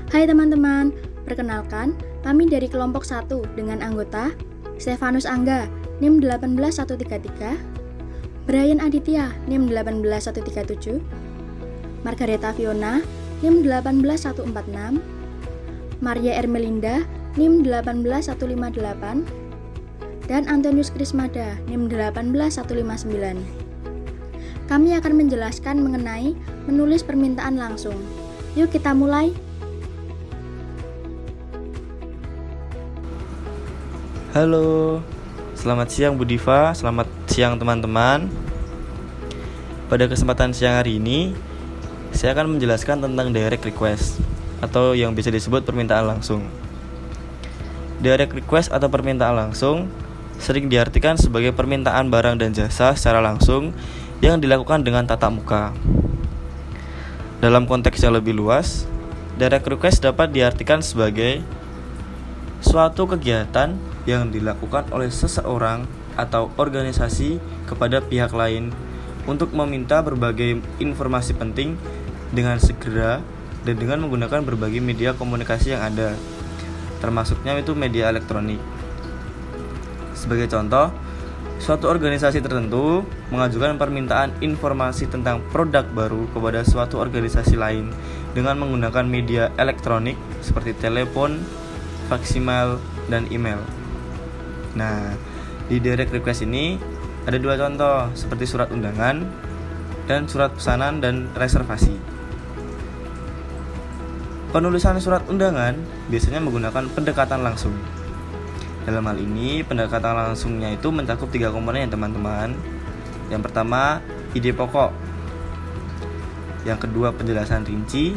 Hai teman-teman, perkenalkan, kami dari kelompok 1 dengan anggota Stefanus Angga, NIM 18133, Brian Aditya, NIM 18137, Margareta Fiona, NIM 18146, Maria Ermelinda, NIM 18158, dan Antonius Krismada, NIM 18159. Kami akan menjelaskan mengenai menulis permintaan langsung. Yuk kita mulai. Halo, selamat siang Bu Diva, selamat siang teman-teman. Pada kesempatan siang hari ini, saya akan menjelaskan tentang direct request atau yang bisa disebut permintaan langsung. Direct request atau permintaan langsung sering diartikan sebagai permintaan barang dan jasa secara langsung yang dilakukan dengan tatap muka. Dalam konteks yang lebih luas, direct request dapat diartikan sebagai suatu kegiatan yang dilakukan oleh seseorang atau organisasi kepada pihak lain untuk meminta berbagai informasi penting dengan segera dan dengan menggunakan berbagai media komunikasi yang ada, termasuknya itu media elektronik. Sebagai contoh, suatu organisasi tertentu mengajukan permintaan informasi tentang produk baru kepada suatu organisasi lain dengan menggunakan media elektronik seperti telepon, faksimiles, dan email. Nah, di direct request ini ada dua contoh seperti surat undangan dan surat pesanan dan reservasi. Penulisan surat undangan biasanya menggunakan pendekatan langsung. Dalam hal ini, pendekatan langsungnya itu mencakup 3 komponen ya teman-teman. Yang pertama, ide pokok. Yang kedua, penjelasan rinci.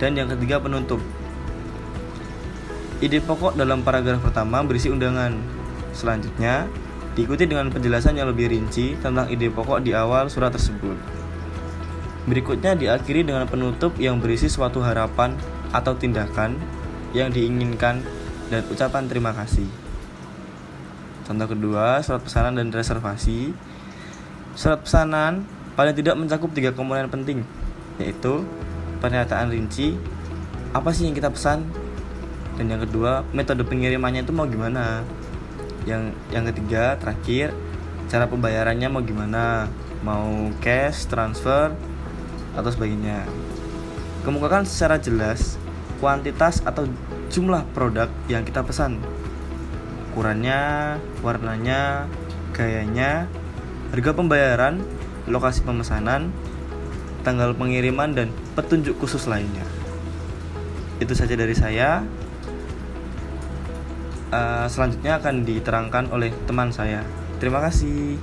Dan yang ketiga, penutup. Ide pokok dalam paragraf pertama berisi undangan. Selanjutnya, diikuti dengan penjelasan yang lebih rinci tentang ide pokok di awal surat tersebut. Berikutnya diakhiri dengan penutup yang berisi suatu harapan atau tindakan yang diinginkan dan ucapan terima kasih. Contoh kedua, surat pesanan dan reservasi. Surat pesanan paling tidak mencakup 3 komponen penting, yaitu pernyataan rinci, apa sih yang kita pesan, dan yang kedua, metode pengirimannya itu mau gimana. Yang ketiga, terakhir, cara pembayarannya mau gimana, mau cash, transfer, atau sebagainya. Kemukakan secara jelas kuantitas atau jumlah produk yang kita pesan, ukurannya, warnanya, gayanya, harga pembayaran, lokasi pemesanan, tanggal pengiriman, dan petunjuk khusus lainnya. Itu saja dari saya. Selanjutnya akan diterangkan oleh teman saya. Terima kasih.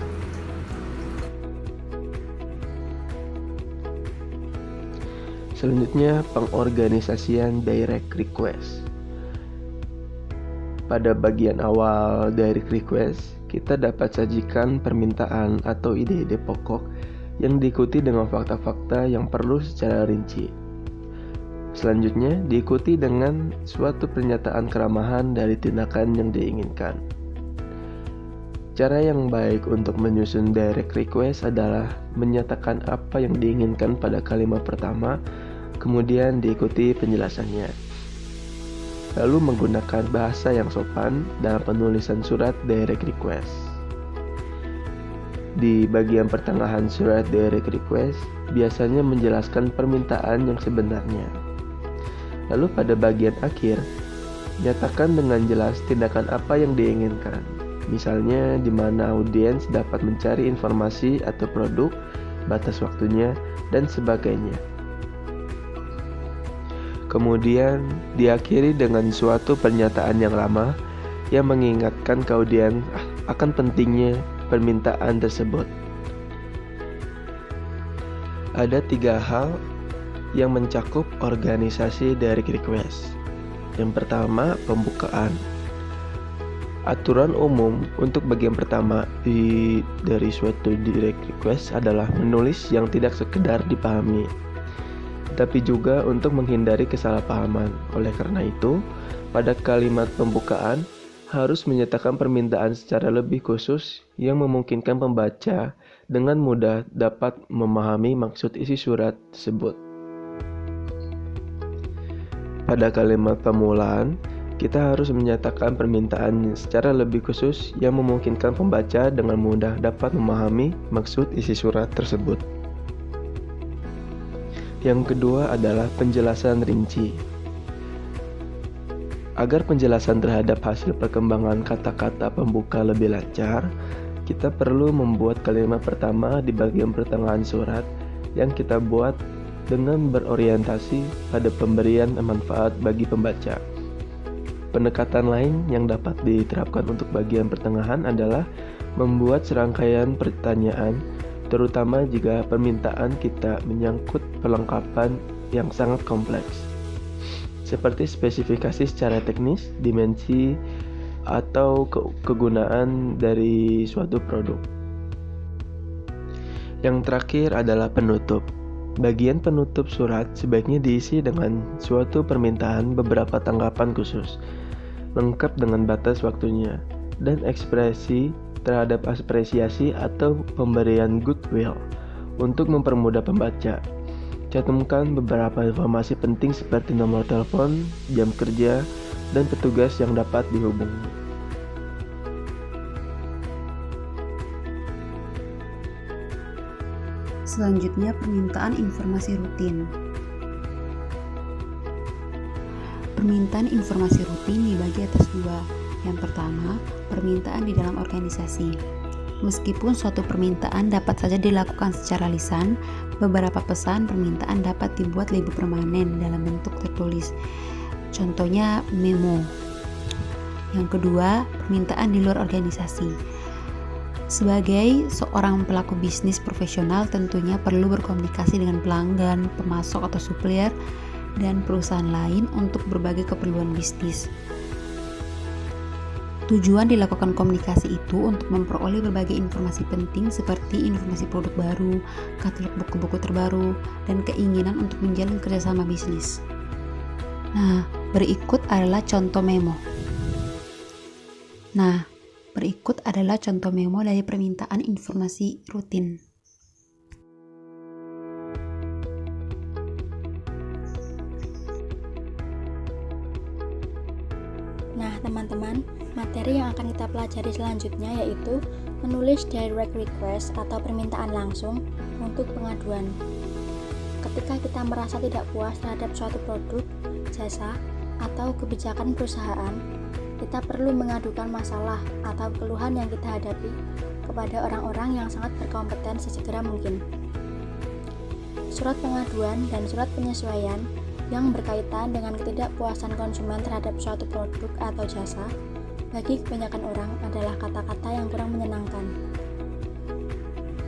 Selanjutnya, pengorganisasian direct request. Pada bagian awal direct request, kita dapat sajikan permintaan atau ide-ide pokok yang diikuti dengan fakta-fakta yang perlu secara rinci. Selanjutnya, diikuti dengan suatu pernyataan keramahan dari tindakan yang diinginkan. Cara yang baik untuk menyusun direct request adalah menyatakan apa yang diinginkan pada kalimat pertama, kemudian diikuti penjelasannya. Lalu menggunakan bahasa yang sopan dalam penulisan surat direct request. Di bagian pertengahan surat direct request, biasanya menjelaskan permintaan yang sebenarnya. Lalu pada bagian akhir, nyatakan dengan jelas tindakan apa yang diinginkan. Misalnya di mana audiens dapat mencari informasi atau produk, batas waktunya, dan sebagainya. Kemudian diakhiri dengan suatu pernyataan yang ramah yang mengingatkan ke audiens akan pentingnya permintaan tersebut. Ada 3 hal yang mencakup organisasi direct request. Yang pertama, pembukaan. Aturan umum untuk bagian pertama dari suatu direct request adalah menulis yang tidak sekedar dipahami, tapi juga untuk menghindari kesalahpahaman. Oleh karena itu, pada kalimat pembukaan harus menyatakan permintaan secara lebih khusus yang memungkinkan pembaca dengan mudah dapat memahami maksud isi surat tersebut. Pada kalimat permulaan, kita harus menyatakan permintaan secara lebih khusus yang memungkinkan pembaca dengan mudah dapat memahami maksud isi surat tersebut. Yang kedua adalah penjelasan rinci. Agar penjelasan terhadap hasil perkembangan kata-kata pembuka lebih lancar, kita perlu membuat kalimat pertama di bagian pertengahan surat yang kita buat dengan berorientasi pada pemberian manfaat bagi pembaca. Pendekatan lain yang dapat diterapkan untuk bagian pertengahan adalah membuat serangkaian pertanyaan, terutama jika permintaan kita menyangkut perlengkapan yang sangat kompleks, seperti spesifikasi secara teknis, dimensi, atau kegunaan dari suatu produk. Yang terakhir adalah penutup. Bagian penutup surat sebaiknya diisi dengan suatu permintaan beberapa tanggapan khusus, lengkap dengan batas waktunya, dan ekspresi terhadap apresiasi atau pemberian goodwill untuk mempermudah pembaca. Cantumkan beberapa informasi penting seperti nomor telepon, jam kerja, dan petugas yang dapat dihubungi. Selanjutnya, permintaan informasi rutin. Permintaan informasi rutin dibagi atas dua. Yang pertama, permintaan di dalam organisasi. Meskipun suatu permintaan dapat saja dilakukan secara lisan, beberapa pesan permintaan dapat dibuat lebih permanen dalam bentuk tertulis. Contohnya memo. Yang kedua, permintaan di luar organisasi. Sebagai seorang pelaku bisnis profesional, tentunya perlu berkomunikasi dengan pelanggan, pemasok atau supplier, dan perusahaan lain untuk berbagai keperluan bisnis. Tujuan dilakukan komunikasi itu untuk memperoleh berbagai informasi penting seperti informasi produk baru, katalog buku-buku terbaru, dan keinginan untuk menjalin kerjasama bisnis. Nah, berikut adalah contoh memo dari permintaan informasi rutin. Nah, teman-teman, materi yang akan kita pelajari selanjutnya yaitu menulis direct request atau permintaan langsung untuk pengaduan. Ketika kita merasa tidak puas terhadap suatu produk, jasa, atau kebijakan perusahaan, kita perlu mengadukan masalah atau keluhan yang kita hadapi kepada orang-orang yang sangat berkompeten sesegera mungkin. Surat pengaduan dan surat penyesuaian yang berkaitan dengan ketidakpuasan konsumen terhadap suatu produk atau jasa bagi kebanyakan orang adalah kata-kata yang kurang menyenangkan.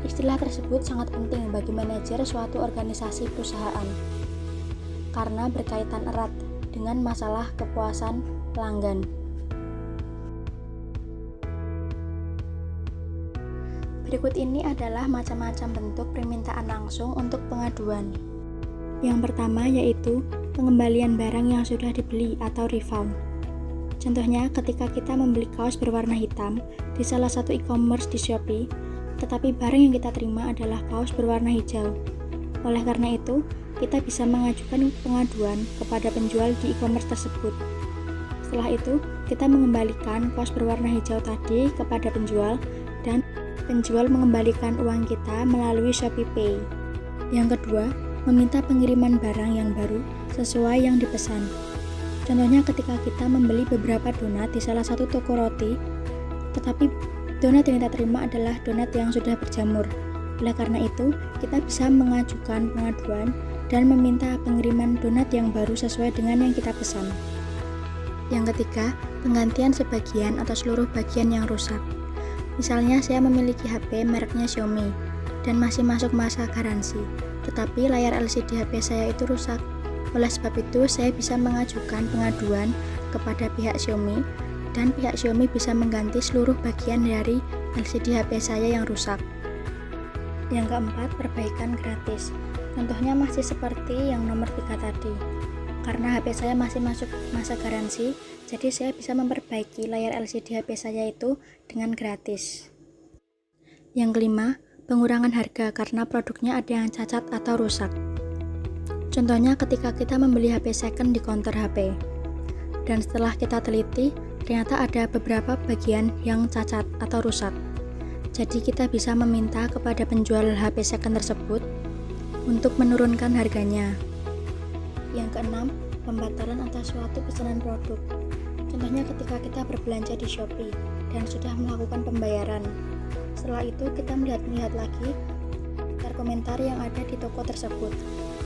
Istilah tersebut sangat penting bagi manajer suatu organisasi perusahaan karena berkaitan erat dengan masalah kepuasan pelanggan. Berikut ini adalah macam-macam bentuk permintaan langsung untuk pengaduan. Yang pertama yaitu pengembalian barang yang sudah dibeli atau refund. Contohnya ketika kita membeli kaos berwarna hitam di salah satu e-commerce di Shopee, tetapi barang yang kita terima adalah kaos berwarna hijau. Oleh karena itu, kita bisa mengajukan pengaduan kepada penjual di e-commerce tersebut. Setelah itu, kita mengembalikan kaos berwarna hijau tadi kepada penjual dan penjual mengembalikan uang kita melalui ShopeePay. Yang kedua, meminta pengiriman barang yang baru sesuai yang dipesan. Contohnya ketika kita membeli beberapa donat di salah satu toko roti, tetapi donat yang kita terima adalah donat yang sudah berjamur. Oleh karena itu, kita bisa mengajukan pengaduan dan meminta pengiriman donat yang baru sesuai dengan yang kita pesan. Yang ketiga, penggantian sebagian atau seluruh bagian yang rusak. Misalnya saya memiliki HP mereknya Xiaomi dan masih masuk masa garansi, tetapi layar LCD HP saya itu rusak. Oleh sebab itu, saya bisa mengajukan pengaduan kepada pihak Xiaomi dan pihak Xiaomi bisa mengganti seluruh bagian dari LCD HP saya yang rusak. Yang keempat, perbaikan gratis. Contohnya masih seperti yang nomor 3 tadi. Karena HP saya masih masuk masa garansi, jadi saya bisa memperbaiki layar LCD HP saya itu dengan gratis. Yang kelima, pengurangan harga karena produknya ada yang cacat atau rusak. Contohnya ketika kita membeli HP second di counter HP. Dan setelah kita teliti, ternyata ada beberapa bagian yang cacat atau rusak. Jadi kita bisa meminta kepada penjual HP second tersebut untuk menurunkan harganya. Yang keenam, pembatalan atas suatu pesanan produk. Contohnya ketika kita berbelanja di Shopee dan sudah melakukan pembayaran. Setelah itu kita melihat lagi komentar yang ada di toko tersebut.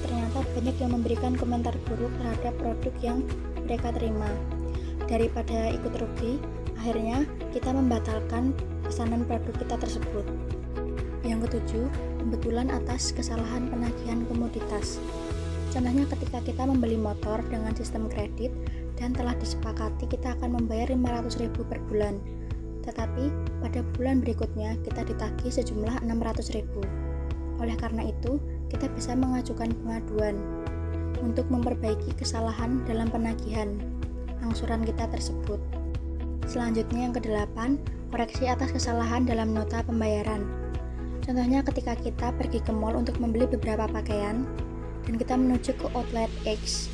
Ternyata banyak yang memberikan komentar buruk terhadap produk yang mereka terima. Daripada ikut rugi, akhirnya kita membatalkan pesanan produk kita tersebut. Yang ketujuh, pembetulan atas kesalahan penagihan komoditas. Contohnya ketika kita membeli motor dengan sistem kredit dan telah disepakati kita akan membayar 500.000 per bulan. Tetapi pada bulan berikutnya kita ditagih sejumlah 600.000. Oleh karena itu, kita bisa mengajukan pengaduan untuk memperbaiki kesalahan dalam penagihan angsuran kita tersebut. Selanjutnya yang kedelapan, koreksi atas kesalahan dalam nota pembayaran. Contohnya ketika kita pergi ke mall untuk membeli beberapa pakaian dan kita menuju ke outlet X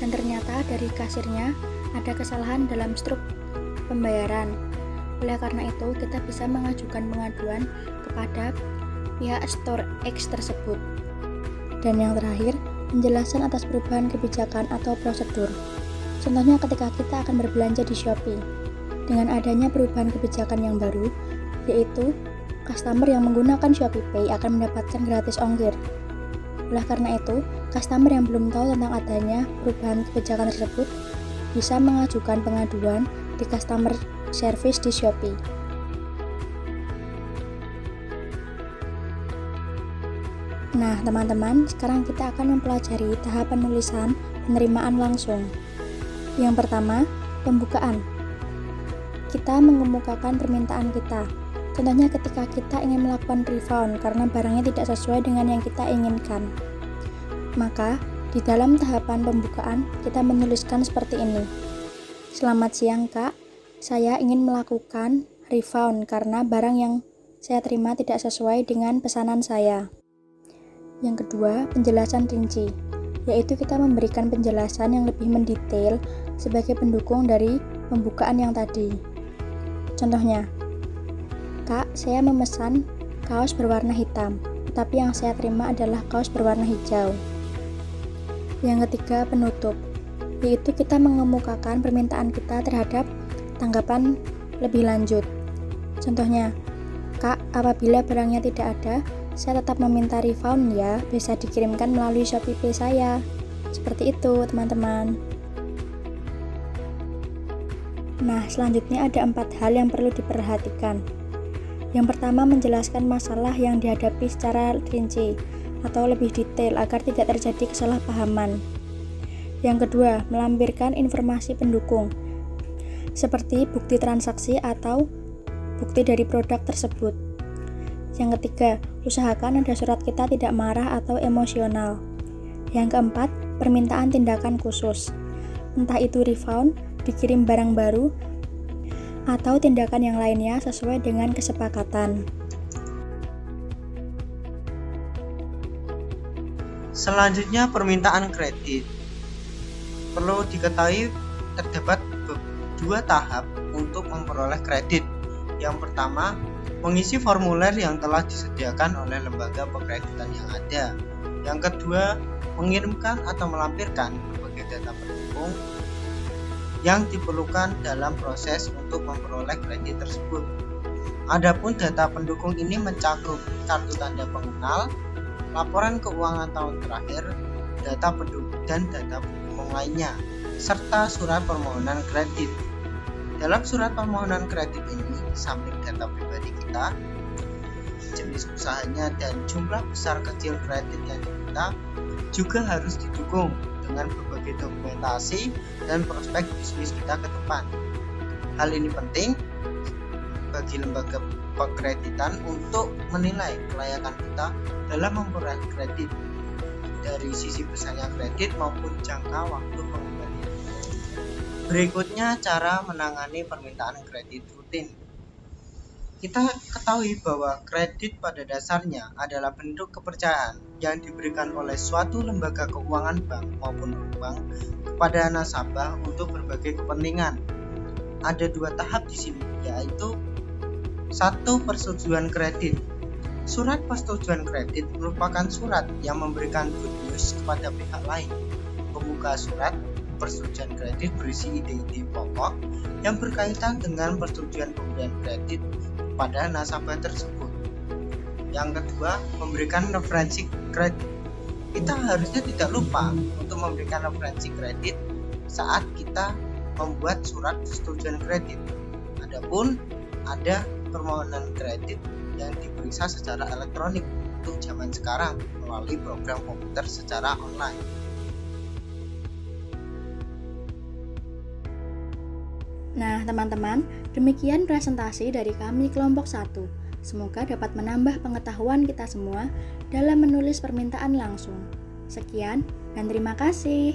dan ternyata dari kasirnya ada kesalahan dalam struk pembayaran. Oleh karena itu, kita bisa mengajukan pengaduan kepada pihak store X tersebut. Dan yang terakhir, penjelasan atas perubahan kebijakan atau prosedur. Contohnya ketika kita akan berbelanja di Shopee. Dengan adanya perubahan kebijakan yang baru, yaitu customer yang menggunakan Shopee Pay akan mendapatkan gratis ongkir. Oleh karena itu, customer yang belum tahu tentang adanya perubahan kebijakan tersebut bisa mengajukan pengaduan di customer service di Shopee. Nah, teman-teman, sekarang kita akan mempelajari tahap penulisan penerimaan langsung. Yang pertama, pembukaan. Kita mengemukakan permintaan kita. Contohnya ketika kita ingin melakukan refund karena barangnya tidak sesuai dengan yang kita inginkan. Maka, di dalam tahapan pembukaan, kita menuliskan seperti ini. Selamat siang, Kak. Saya ingin melakukan refund karena barang yang saya terima tidak sesuai dengan pesanan saya. Yang kedua, penjelasan rinci, yaitu kita memberikan penjelasan yang lebih mendetail sebagai pendukung dari pembukaan yang tadi. Contohnya, Kak, saya memesan kaos berwarna hitam, tetapi yang saya terima adalah kaos berwarna hijau. Yang ketiga, penutup, yaitu kita mengemukakan permintaan kita terhadap tanggapan lebih lanjut. Contohnya, Kak, apabila barangnya tidak ada, saya tetap meminta refund ya, bisa dikirimkan melalui Shopee Pay saya. Seperti itu, teman-teman. Nah, selanjutnya ada 4 hal yang perlu diperhatikan. Yang pertama, menjelaskan masalah yang dihadapi secara rinci atau lebih detail agar tidak terjadi kesalahpahaman. Yang kedua, melampirkan informasi pendukung, seperti bukti transaksi atau bukti dari produk tersebut. Yang ketiga, usahakan nada surat kita tidak marah atau emosional. Yang keempat, permintaan tindakan khusus, entah itu refund, dikirim barang baru, atau tindakan yang lainnya sesuai dengan kesepakatan. Selanjutnya, permintaan kredit. Perlu diketahui terdapat 2 tahap untuk memperoleh kredit. Yang pertama, mengisi formulir yang telah disediakan oleh lembaga pengkreditan yang ada. Yang kedua, mengirimkan atau melampirkan berbagai data pendukung yang diperlukan dalam proses untuk memperoleh kredit tersebut. Adapun data pendukung ini mencakup kartu tanda pengenal, laporan keuangan tahun terakhir, data pendukung dan data pendukung lainnya, serta surat permohonan kredit. Dalam surat permohonan kredit ini, samping data pribadi kita, jenis usahanya dan jumlah besar kecil kredit yang diminta juga harus didukung dengan berbagai dokumentasi dan prospek bisnis kita ke depan. Hal ini penting bagi lembaga pengkreditan untuk menilai kelayakan kita dalam memperoleh kredit dari sisi besarnya kredit maupun jangka waktu pengembalian. Berikutnya, cara menangani permintaan kredit rutin. Kita ketahui bahwa kredit pada dasarnya adalah bentuk kepercayaan yang diberikan oleh suatu lembaga keuangan bank maupun non-bank kepada nasabah untuk berbagai kepentingan. Ada 2 tahap di sini, yaitu 1. Persetujuan kredit. Surat persetujuan kredit merupakan surat yang memberikan good news kepada pihak lain. Pembuka surat persetujuan kredit berisi ide-ide pokok yang berkaitan dengan persetujuan pemberian kredit kepada nasabah tersebut. Yang kedua, memberikan referensi kredit. Kita harusnya tidak lupa untuk memberikan referensi kredit saat kita membuat surat persetujuan kredit. Adapun ada permohonan kredit yang diperiksa secara elektronik untuk zaman sekarang melalui program komputer secara online. Nah, teman-teman, demikian presentasi dari kami kelompok 1. Semoga dapat menambah pengetahuan kita semua dalam menulis permintaan langsung. Sekian dan terima kasih.